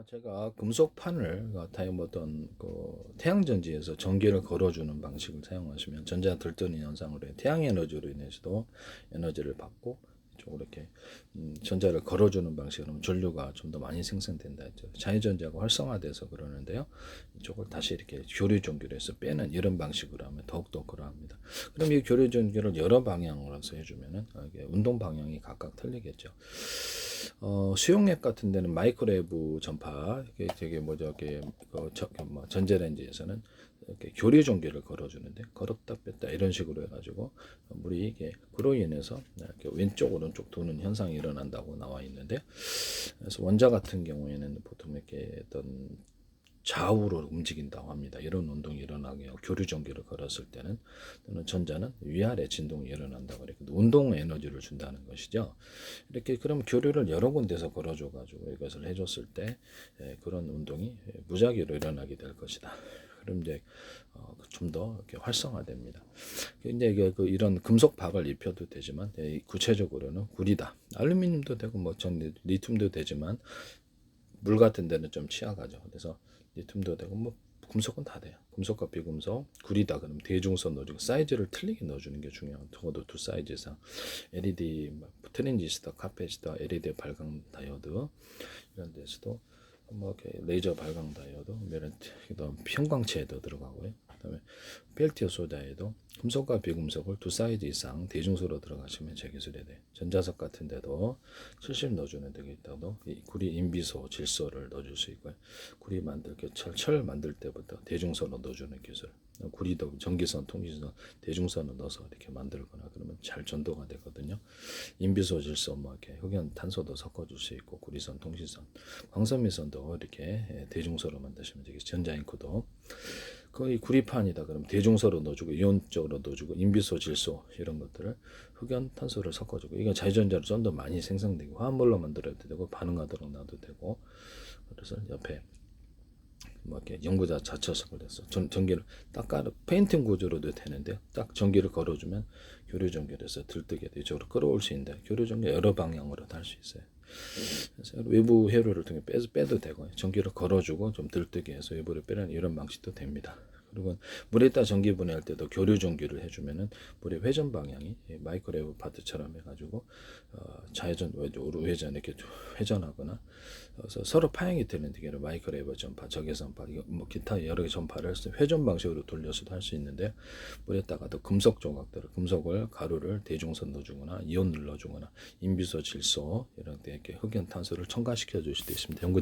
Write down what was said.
제가 금속판을 어떤 태양전지에서 전기를 걸어주는 방식을 사용하시면 전자 들뜨는 현상으로 태양 에너지로 인해서도 에너지를 받고 이쪽으로 이렇게 전자를 걸어주는 방식으로 전류가 좀 더 많이 생성된다 했죠. 자유전자가 활성화돼서 그러는데요. 이쪽을 다시 이렇게 교류 전기로 해서 빼는 이런 방식으로 하면 더욱더 그러합니다. 그럼 이 교류 전기를 여러 방향으로 해서 해주면은 이게 운동 방향이 각각 틀리겠죠. 수용액 같은 데는 마이크로웨이브 전파, 이게 되게 전자레인지에서는 이렇게 교류 전기를 걸어주는데 걸었다 뺐다 이런 식으로 해가지고 물이 이게 그로 인해서 이렇게 왼쪽 오른쪽 도는 현상이 일어난다고 나와 있는데, 그래서 원자 같은 경우에는 보통 이렇게 어떤 좌우로 움직인다고 합니다. 이런 운동이 일어나게 교류 전기를 걸었을 때는, 또는 전자는 위아래 진동이 일어난다고 그래요. 운동 에너지를 준다는 것이죠. 이렇게 그럼 교류를 여러 군데서 걸어줘 가지고 이것을 해줬을 때 그런 운동이 무작위로 일어나게 될 것이다. 그럼 이제 좀 더 이렇게 활성화됩니다. 이제 이런 금속 박을 입혀도 되지만 구체적으로는 구리다, 알루미늄도 되고 리튬도 되지만 물 같은 데는 좀 취약하죠. 그래서 리튬도 되고 금속은 다 돼요. 금속과 비금속, 구리다 그럼 대중선 넣어주고 사이즈를 틀리게 넣어주는 게 중요해요. 적어도 두 사이즈 이상. LED, 트랜지스터, 카패시터, LED 발광 다이오드 이런 데서도 이렇게 레이저 발광 다이오드, 편광체에도 들어가고요. 그다음에 펠티어 다이오드, 금속과 비금속을 두 사이즈 이상 대중소로 들어가시면 제 기술에 돼. 전자석 같은 데도 70 넣어주는 데가 있다도 구리 인비소, 질소를 넣어줄 수 있고요. 구리 철 만들 때부터 대중소로 넣어주는 기술. 구리도 전기선, 통신선, 대중선을 넣어서 이렇게 만들거나 그러면 잘 전도가 되거든요. 인비소, 질소, 이렇게 흑연, 탄소도 섞어줄 수 있고, 구리선, 통신선, 광선미선도 이렇게 대중소로 만드시면 되겠죠. 전자잉크도 거의 구리판이다 그러면 대중소로 넣어주고, 이온적으로 넣어주고, 인비소, 질소 이런 것들을 흑연, 탄소를 섞어주고, 이건 자유전자로 좀 더 많이 생성되고 화합물로 만들어도 되고 반응하도록 놔도 되고, 그래서 옆에 이렇게 연구자 자처석을 해서 전기를 딱 페인팅 구조로도 되는데, 딱 전기를 걸어주면 교류 전기를 해서 들뜨게 이쪽으로 끌어올 수 있는데, 교류 전기 여러 방향으로 할 수 있어요. 그래서 외부 회로를 통해 빼도 되고, 전기를 걸어주고 좀 들뜨게 해서 외부를 빼는 이런 방식도 됩니다. 그리고 물에다 전기 분해할 때도 교류 전기를 해주면은 물의 회전 방향이 마이크로웨이브 파트처럼 해가지고 좌회전, 우회전 이렇게 회전하거나, 그래서 서로 파행이 되는 되게 마이크로웨이브 전파, 적외선파, 기타 여러 개 전파를 회전 방식으로 돌려서도 할 수 있는데, 물에다가도 금속 조각들을, 금속을 가루를 대중선 넣어주거나 이온을 넣어주거나 인비소, 질소 이런 데 이렇게 흑연, 탄소를 첨가시켜 줄 수도 있습니다. 연구단